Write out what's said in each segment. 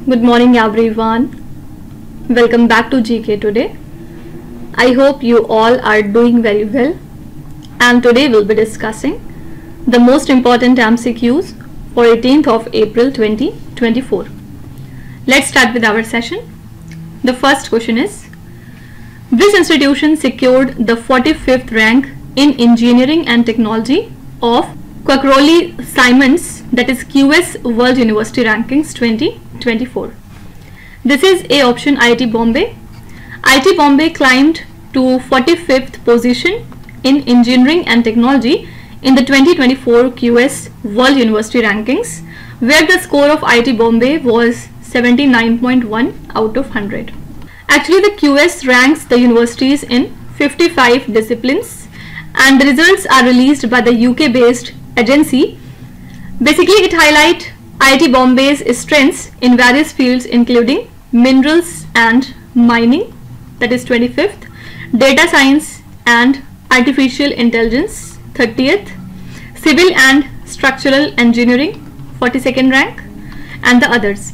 Good morning everyone. Welcome back to GK today. I hope you all are doing very well, and today we'll be discussing the most important MCQs for 18th of April 2024. Let's start with our session. The first question is, which institution secured the 45th rank in Engineering and Technology of Quacquarelli-Symonds, that is QS World University Rankings 2024? This is A option, IIT Bombay. IIT Bombay climbed to 45th position in Engineering and Technology in the 2024 QS World University Rankings, where the score of IIT Bombay was 79.1 out of 100. Actually, the QS ranks the universities in 55 disciplines, and the results are released by the UK-based agency. Basically, it highlights IIT Bombay's strengths in various fields including minerals and mining, that is 25th, data science and artificial intelligence 30th, civil and structural engineering 42nd rank, and the others.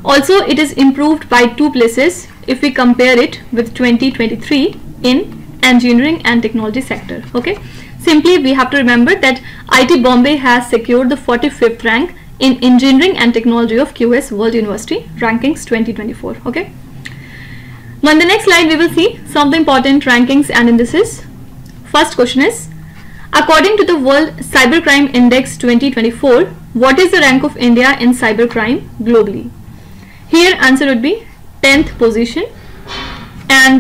Also, it is improved by 2 places if we compare it with 2023 in engineering and technology sector. Okay, simply we have to remember that IIT Bombay has secured the 45th rank in Engineering and Technology of QS World University Rankings 2024. Okay, now in the next slide we will see some of the important rankings and indices. First question is, according to the World Cybercrime Index 2024, what is the rank of India in cybercrime globally? Here answer would be 10th position, and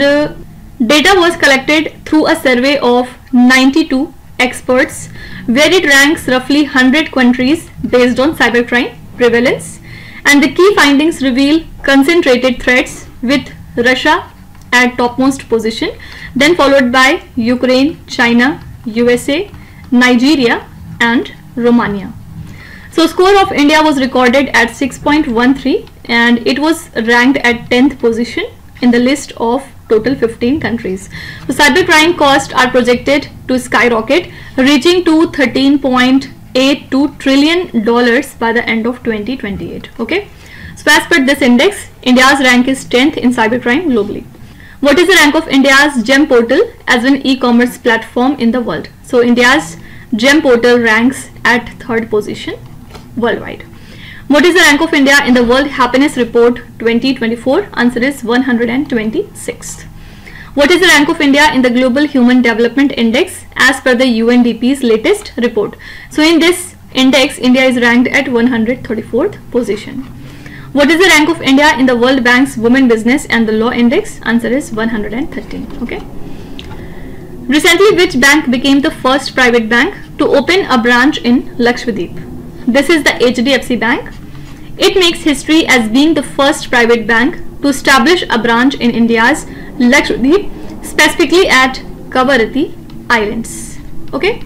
data was collected through a survey of 92 experts, where it ranks roughly 100 countries based on cybercrime prevalence, and the key findings reveal concentrated threats with Russia at topmost position, then followed by Ukraine, China, USA, Nigeria and Romania. So score of India was recorded at 6.13, and it was ranked at 10th position in the list of total 15 countries. So cybercrime costs are projected to skyrocket, reaching to $13.82 trillion by the end of 2028. Okay, so as per this index, India's rank is 10th in cybercrime globally. What is the rank of India's GEM portal as an e-commerce platform in the world? So India's GEM portal ranks at 3rd position worldwide. What is the rank of India in the World Happiness Report 2024? Answer is 126th. What is the rank of India in the Global Human Development Index as per the UNDP's latest report? So in this index, India is ranked at 134th position. What is the rank of India in the World Bank's Women Business and the Law Index? Answer is 113. Okay. Recently, which bank became the first private bank to open a branch in Lakshadweep? This is the HDFC Bank. It makes history as being the first private bank to establish a branch in India's Lakshadweep, specifically at Kavaratti Islands. Okay.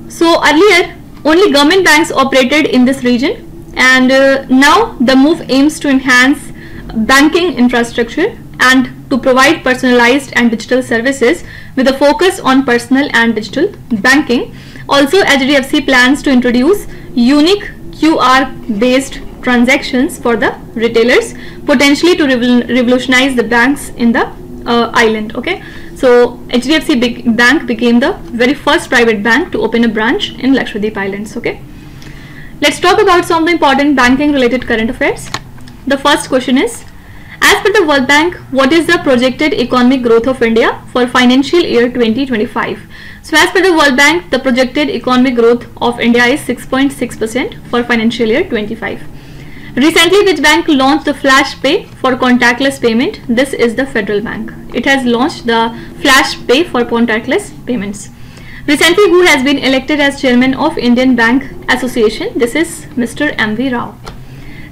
So earlier, only government banks operated in this region, and now the move aims to enhance banking infrastructure and to provide personalized and digital services with a focus on personal and digital banking. Also, HDFC plans to introduce unique QR based transactions for the retailers, potentially to revolutionize the banks in the island. Okay, so HDFC Bank became the very first private bank to open a branch in Lakshadweep Islands. Okay, let's talk about some of the important banking related current affairs. The first question is, as per the World Bank, what is the projected economic growth of India for financial year 2025? So as per the World Bank, the projected economic growth of India is 6.6% for financial year 25. Recently, which bank launched the Flash Pay for contactless payment? This is the Federal Bank. It has launched the Flash Pay for contactless payments. Recently, who has been elected as chairman of Indian Bank Association? This is Mr. M.V. Rao.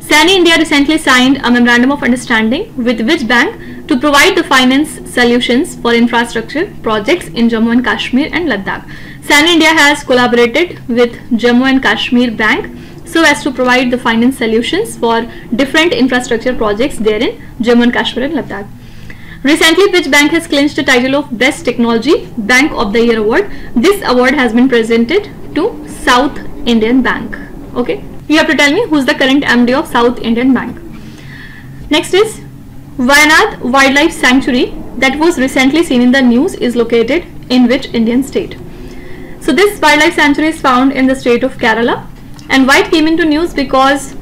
SANI India recently signed a memorandum of understanding with which bank to provide the finance solutions for infrastructure projects in Jammu and Kashmir and Ladakh. SANI India has collaborated with Jammu and Kashmir Bank so as to provide the finance solutions for different infrastructure projects there in Jammu and Kashmir and Ladakh. Recently, which bank has clinched the title of Best Technology Bank of the Year award? This award has been presented to South Indian Bank. Okay, you have to tell me who's the current MD of South Indian Bank. Next is Wayanad Wildlife Sanctuary that was recently seen in the news is located in which Indian state? So this wildlife sanctuary is found in the state of Kerala. And why it came into news? Because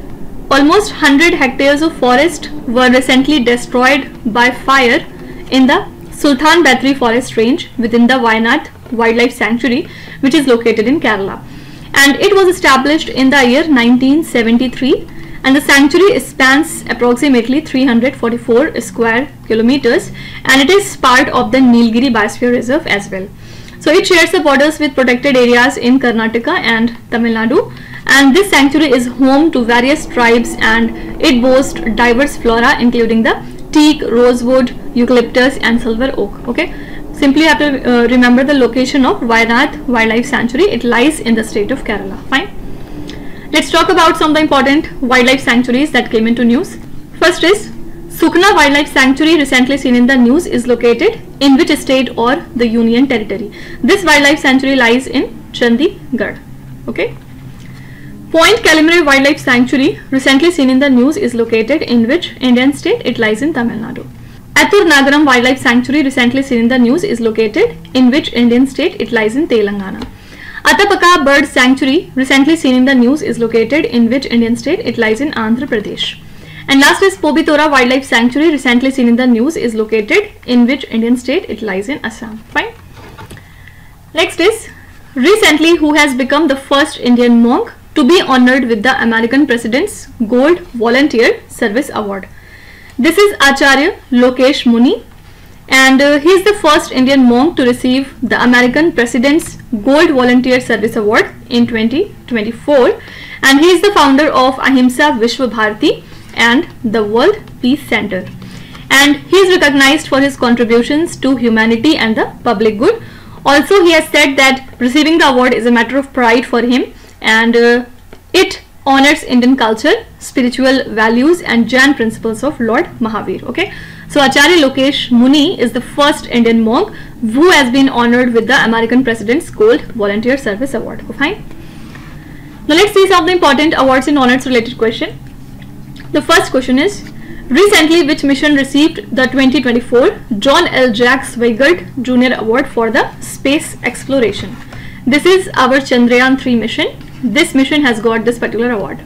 almost 100 hectares of forest were recently destroyed by fire in the Sultan Bathery forest range within the Wayanad Wildlife Sanctuary, which is located in Kerala. And it was established in the year 1973, and the sanctuary spans approximately 344 square kilometers, and it is part of the Nilgiri Biosphere Reserve as well. So it shares the borders with protected areas in Karnataka and Tamil Nadu, and this sanctuary is home to various tribes and it boasts diverse flora including the teak, rosewood, eucalyptus and silver oak. Okay, simply have to remember the location of Wayanad Wildlife Sanctuary. It lies in the state of Kerala. Fine. Let's talk about some of the important wildlife sanctuaries that came into news. First is Sukna Wildlife Sanctuary, recently seen in the news, is located in which state or the union territory? This wildlife sanctuary lies in Chandigarh. Okay. Point Calimere Wildlife Sanctuary, recently seen in the news, is located in which Indian state? It lies in Tamil Nadu. Athur Nagaram Wildlife Sanctuary, recently seen in the news, is located in which Indian state? It lies in Telangana. Atapaka Bird Sanctuary, recently seen in the news, is located in which Indian state? It lies in Andhra Pradesh. And last is Pobitora Wildlife Sanctuary, recently seen in the news, is located in which Indian state? It lies in Assam. Fine. Next is recently who has become the first Indian monk to be honored with the American President's Gold Volunteer Service Award. This is Acharya Lokesh Muni, and he is the first Indian monk to receive the American President's Gold Volunteer Service Award in 2024, and he is the founder of Ahimsa Vishwa Bharati and the World Peace Center, and he is recognized for his contributions to humanity and the public good. Also, he has said that receiving the award is a matter of pride for him, and it honors Indian culture, spiritual values and Jain principles of Lord Mahavir. Okay, so Acharya Lokesh Muni is the first Indian monk who has been honored with the American President's Gold Volunteer Service Award. Fine. Now let's see some of the important awards and honors related question. The first question is, recently which mission received the 2024 John L. Jack Swigert Jr. Award for the space exploration? This is our Chandrayaan 3 mission. This mission has got this particular award.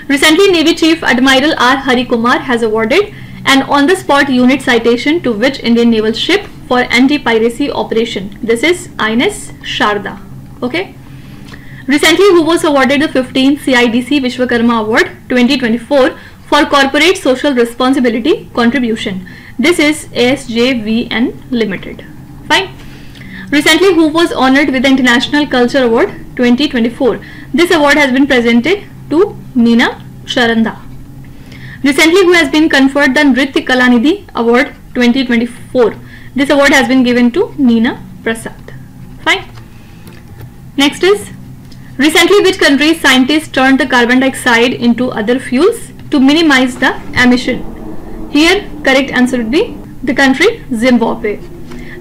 Recently, Navy Chief Admiral R. Hari Kumar has awarded an on-the-spot unit citation to which Indian naval ship for anti-piracy operation? This is INS Sharda. Okay. Recently, who was awarded the 15th CIDC Vishwakarma Award 2024 for corporate social responsibility contribution? This is ASJVN Limited. Fine. Recently, who was honored with the International Culture Award 2024? This award has been presented to Meena Sharanda. Recently, who has been conferred the Nritya Kalanidhi Award 2024? This award has been given to Neena Prasad. Fine. Next is, recently which country's scientists turned the carbon dioxide into other fuels to minimize the emission? Here, correct answer would be the country Zimbabwe.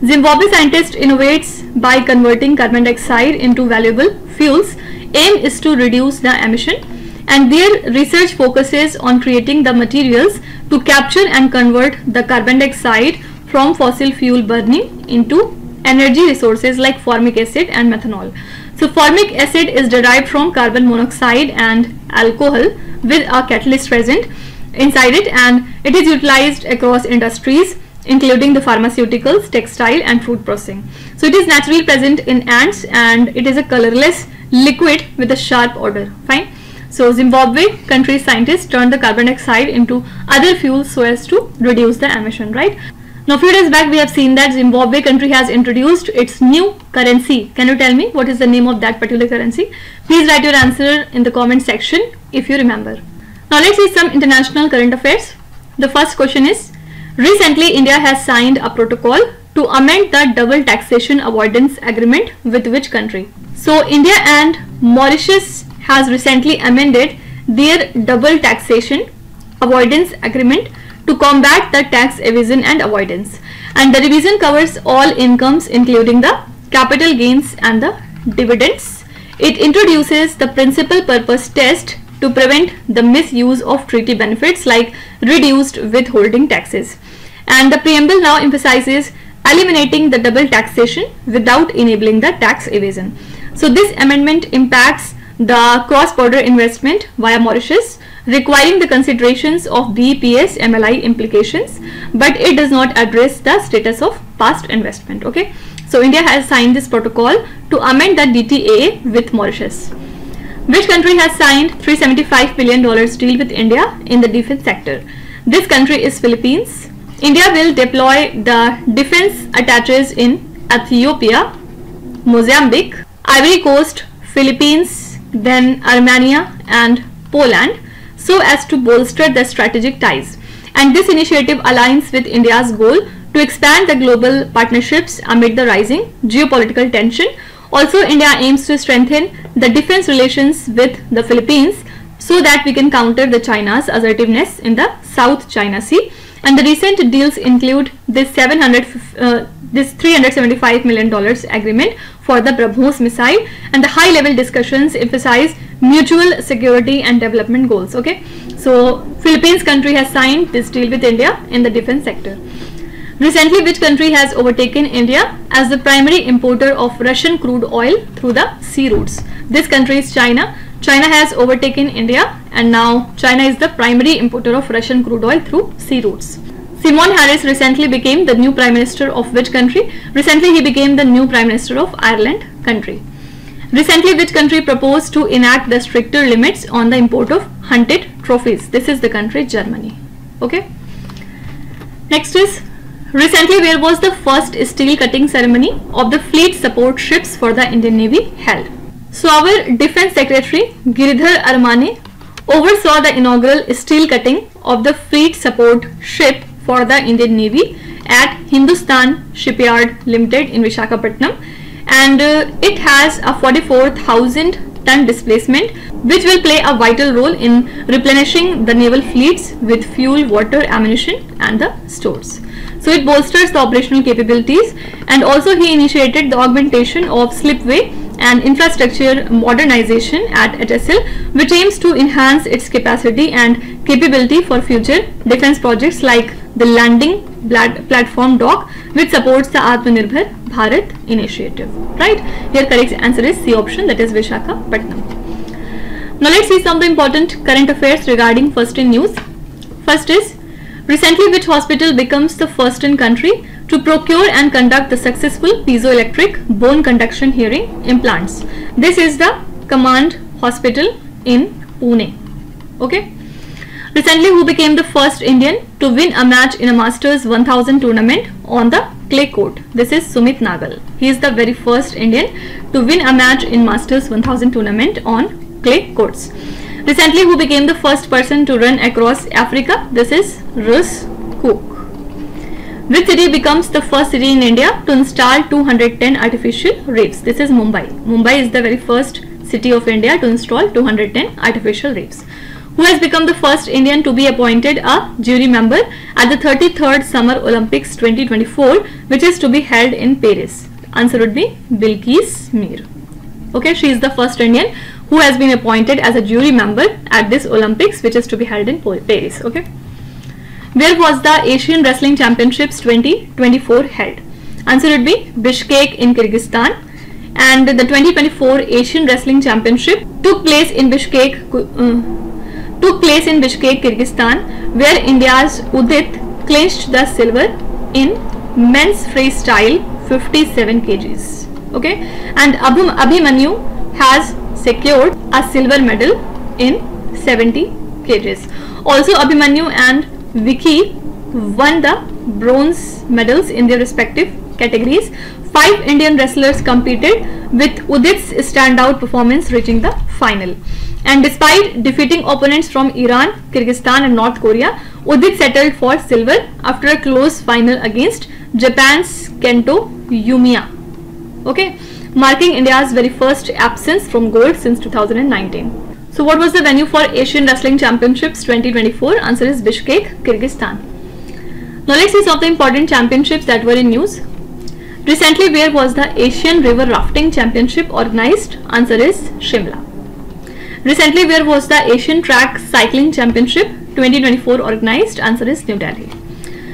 Zimbabwe scientist innovates by converting carbon dioxide into valuable fuels. Aim is to reduce the emission, and their research focuses on creating the materials to capture and convert the carbon dioxide from fossil fuel burning into energy resources like formic acid and methanol. So formic acid is derived from carbon monoxide and alcohol with a catalyst present inside it, and it is utilized across industries including the pharmaceuticals, textile and food processing. So it is naturally present in ants, and it is a colorless liquid with a sharp odor. Fine. So Zimbabwe country scientists turned the carbon dioxide into other fuels so as to reduce the emission, right? Now, few days back we have seen that Zimbabwe country has introduced its new currency. Can you tell me what is the name of that particular currency? Please write your answer in the comment section if you remember. Now let's see some international current affairs. The first question is, recently India has signed a protocol to amend the double taxation avoidance agreement with which country? So India and Mauritius has recently amended their double taxation avoidance agreement to combat the tax evasion and avoidance, and the revision covers all incomes including the capital gains and the dividends. It introduces the principal purpose test to prevent the misuse of treaty benefits like reduced withholding taxes. And the preamble now emphasizes eliminating the double taxation without enabling the tax evasion. So this amendment impacts the cross-border investment via Mauritius, requiring the considerations of BEPS MLI implications, but it does not address the status of past investment. Okay, so India has signed this protocol to amend the DTAA with Mauritius. Which country has signed $375 billion deal with India in the defense sector? This country is Philippines. India will deploy the defense attaches in Ethiopia, Mozambique, Ivory Coast, Philippines, then Armenia and Poland, so as to bolster the strategic ties. And this initiative aligns with India's goal to expand the global partnerships amid the rising geopolitical tension. Also, India aims to strengthen the defense relations with the Philippines so that we can counter the China's assertiveness in the South China Sea. And the recent deals include this $375 million agreement for the BrahMos missile, and the high-level discussions emphasize mutual security and development goals. Okay, so Philippines country has signed this deal with India in the defense sector. Recently, which country has overtaken India as the primary importer of Russian crude oil through the sea routes? This country is China. China has overtaken India, and now China is the primary importer of Russian crude oil through sea routes. Simon Harris recently became the new Prime Minister of which country? Recently, he became the new Prime Minister of Ireland country. Recently, which country proposed to enact the stricter limits on the import of hunted trophies? This is the country Germany. Okay. Next is, recently where was the first steel cutting ceremony of the fleet support ships for the Indian Navy held? So our Defense Secretary Giridhar Armane oversaw the inaugural steel cutting of the fleet support ship for the Indian Navy at Hindustan Shipyard Limited in Visakhapatnam, and it has a 44,000 ton displacement which will play a vital role in replenishing the naval fleets with fuel, water, ammunition and the stores. So it bolsters the operational capabilities, and also he initiated the augmentation of slipway and infrastructure modernization at HSL, which aims to enhance its capacity and capability for future defense projects like the landing platform dock, which supports the Atmanirbhar Bharat initiative. Right? Here correct answer is C option, that is Visakhapatnam. Now let's see some of the important current affairs regarding first in news. First is, recently which hospital becomes the first in country to procure and conduct the successful piezoelectric bone conduction hearing implants? This is the Command Hospital in Pune. Okay. Recently, who became the first Indian to win a match in a Masters 1000 tournament on the clay court? This is Sumit Nagal. He is the very first Indian to win a match in Masters 1000 tournament on clay courts. Recently, who became the first person to run across Africa? This is Russ Cook. Which city becomes the first city in India to install 210 artificial reefs? This is Mumbai. Mumbai is the very first city of India to install 210 artificial reefs. Who has become the first Indian to be appointed a jury member at the 33rd Summer Olympics 2024, which is to be held in Paris? Answer would be Bilkis Mir. Okay, she is the first Indian who has been appointed as a jury member at this Olympics, which is to be held in Paris. Okay. Where was the Asian Wrestling Championships 2024 held? Answer would be Bishkek in Kyrgyzstan, and the 2024 Asian Wrestling Championship took place in Bishkek, Kyrgyzstan, where India's Udit clinched the silver in men's freestyle 57 kgs. Okay, and Abhimanyu has secured a silver medal in 70 kgs. Also, Abhimanyu and Vicky won the bronze medals in their respective categories. 5 Indian wrestlers competed, with Udit's standout performance reaching the final. And despite defeating opponents from Iran, Kyrgyzstan and North Korea, Udit settled for silver after a close final against Japan's Kento Yumiya. Okay, marking India's very first absence from gold since 2019. So what was the venue for Asian Wrestling Championships 2024? Answer is Bishkek, Kyrgyzstan. Now let's see some of the important championships that were in news. Recently, where was the Asian River Rafting Championship organized? Answer is Shimla. Recently, where was the Asian Track Cycling Championship 2024 organized? Answer is New Delhi.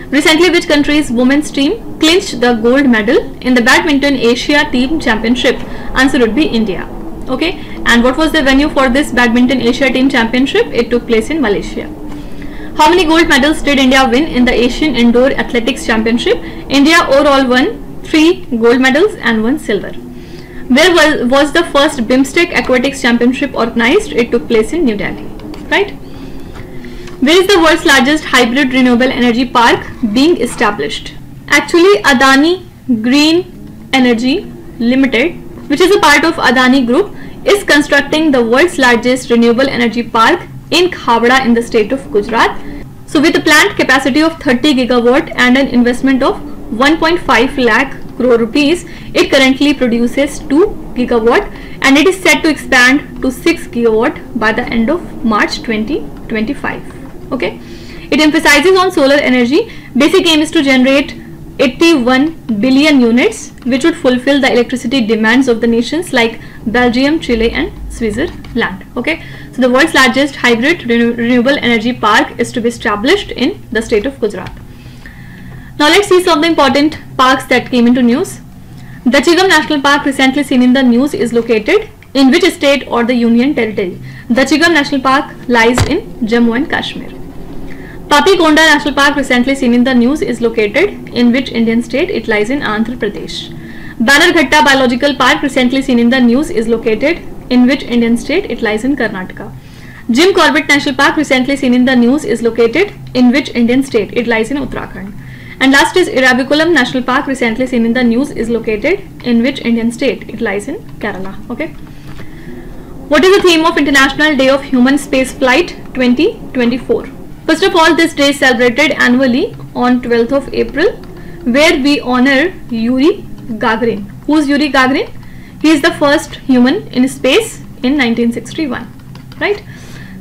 Recently, which country's women's team clinched the gold medal in the Badminton Asia Team Championship? Answer would be India. Okay, and what was the venue for this Badminton Asia Team Championship? It took place in Malaysia. How many gold medals did India win in the Asian Indoor Athletics Championship? India overall won 3 gold medals and 1 silver. Where was the first BIMSTEC Aquatics Championship organized? It took place in New Delhi. Right? Where is the world's largest hybrid renewable energy park being established? Actually, Adani Green Energy Limited, which is a part of Adani Group, is constructing the world's largest renewable energy park in Khavda in the state of Gujarat. So with a planned capacity of 30 gigawatt and an investment of 1.5 lakh crore rupees, it currently produces 2 gigawatt and it is set to expand to 6 gigawatt by the end of March 2025. Okay, it emphasizes on solar energy. Basic aim is to generate 81 billion units, which would fulfill the electricity demands of the nations like Belgium, Chile and Switzerland. Okay, so the world's largest hybrid renewable energy park is to be established in the state of Gujarat. Now let's see some of the important parks that came into news. Dachigam National Park, recently seen in the news, is located in which state or the Union Territory? Dachigam National Park lies in Jammu and Kashmir. Papi Konda National Park, recently seen in the news, is located in which Indian state? It lies in Andhra Pradesh. Bannerghatta Biological Park, recently seen in the news, is located in which Indian state? It lies in Karnataka. Jim Corbett National Park, recently seen in the news, is located in which Indian state? It lies in Uttarakhand. And last is Ernakulam National Park, recently seen in the news, is located in which Indian state? It lies in Kerala. Okay. What is the theme of International Day of Human Space Flight 2024? First of all, this day is celebrated annually on 12th of April, where we honor Yuri Gagarin. Who is Yuri Gagarin? He is the first human in space in 1961. Right?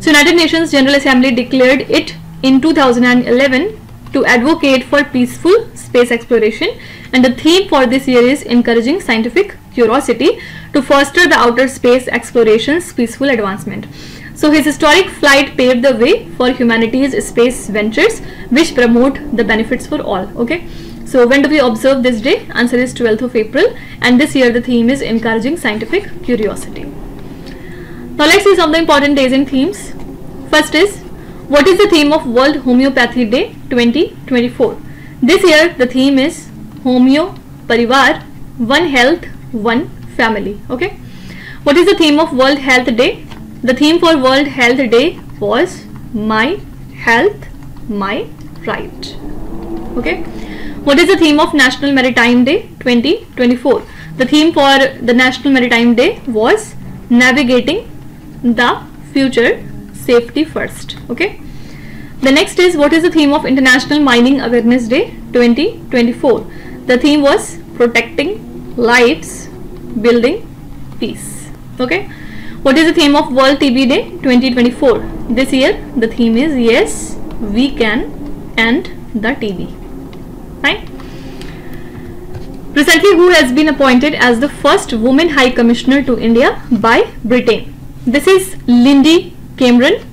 So United Nations General Assembly declared it in 2011 to advocate for peaceful space exploration, and the theme for this year is encouraging scientific curiosity to foster the outer space exploration's peaceful advancement. So his historic flight paved the way for humanity's space ventures, which promote the benefits for all. Okay. So when do we observe this day? Answer is 12th of April, and this year the theme is encouraging scientific curiosity. Now let's see some of the important days and themes. First is, what is the theme of World Homeopathy Day 2024? This year the theme is Homeo Parivar, One Health, One Family. Okay. What is the theme of World Health Day? The theme for World Health Day was My Health, My Right. Okay. What is the theme of National Maritime Day 2024? The theme for the National Maritime Day was Navigating the Future, Safety First. Okay. The next is, what is the theme of International Mining Awareness Day 2024? The theme was Protecting Lives, Building Peace. Okay. What is the theme of World TB Day 2024? This year the theme is Yes, We Can End the TB. Right? Recently, who has been appointed as the first woman High Commissioner to India by Britain? This is Lindy Cameron,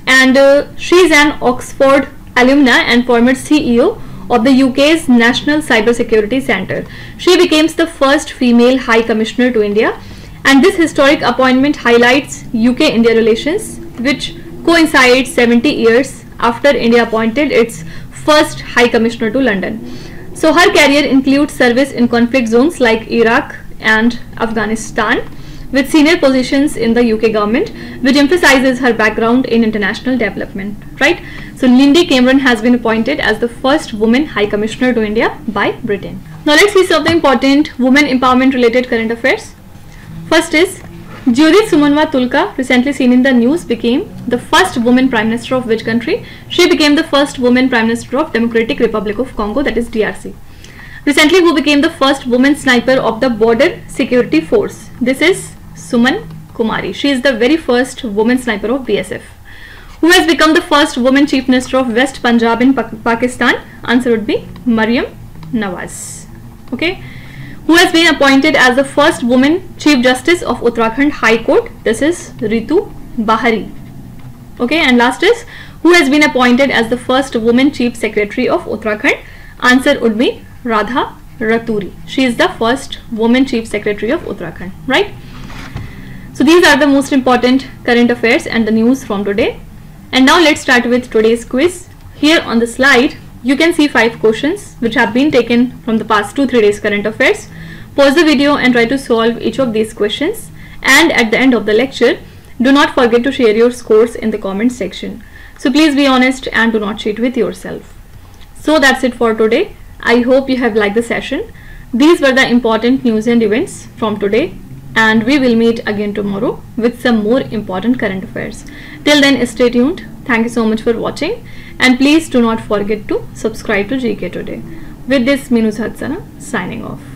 and she is an Oxford alumna and former CEO of the UK's National Cybersecurity Centre. She became the first female High Commissioner to India, and this historic appointment highlights UK-India relations, which coincides 70 years after India appointed its first High Commissioner to London. So her career includes service in conflict zones like Iraq and Afghanistan, with senior positions in the UK government, which emphasizes her background in international development. Right? So Lindy Cameron has been appointed as the first woman High Commissioner to India by Britain. Now let's see some of the important women empowerment related current affairs. First is, Judith Sumanwa Tulka, recently seen in the news, became the first woman Prime Minister of which country? She became the first woman Prime Minister of Democratic Republic of Congo, that is DRC. Recently, who became the first woman sniper of the Border Security Force? This is Suman Kumari. She is the very first woman sniper of BSF. Who has become the first woman Chief Minister of West Punjab in Pakistan? Answer would be Maryam Nawaz. Okay. Who has been appointed as the first woman Chief Justice of Uttarakhand High Court? This is Ritu Bahari. Okay, and last is, who has been appointed as the first woman Chief Secretary of Uttarakhand? Answer would be Radha Raturi. She is the first woman Chief Secretary of Uttarakhand, right? So these are the most important current affairs and the news from today. And now let's start with today's quiz. Here on the slide, you can see 5 questions which have been taken from the past 2-3 days current affairs. Pause the video and try to solve each of these questions. And at the end of the lecture, do not forget to share your scores in the comment section. So please be honest and do not cheat with yourself. So that's it for today. I hope you have liked the session. These were the important news and events from today, and we will meet again tomorrow with some more important current affairs. Till then, stay tuned. Thank you so much for watching, and please do not forget to subscribe to GK Today. With this, Minu Sahadsana signing off.